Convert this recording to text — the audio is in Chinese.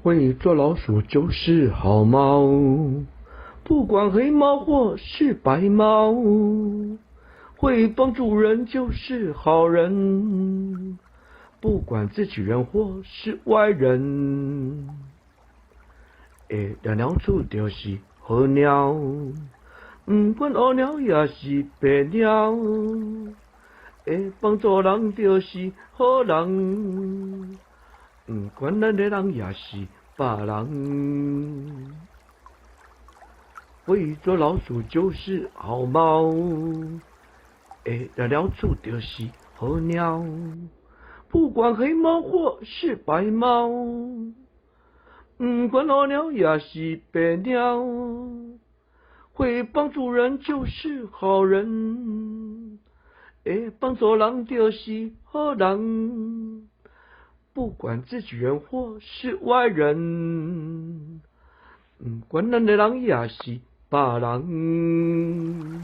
会捉老鼠就是好猫，不管黑猫或是白猫，会帮助人就是好人，不管自己人或是外人。会抓老鼠就是好鸟，不管乌鸟也是白鸟，会帮助人就是好人。不管咱的人也是别人，会捉老鼠就是好猫，会抓老鼠就是好鸟，不管黑猫或是白猫，不管老鸟也是白鸟，会帮助人就是好人，会帮助人就是好人。不管自己人或是外人，不管咱的人也是别人。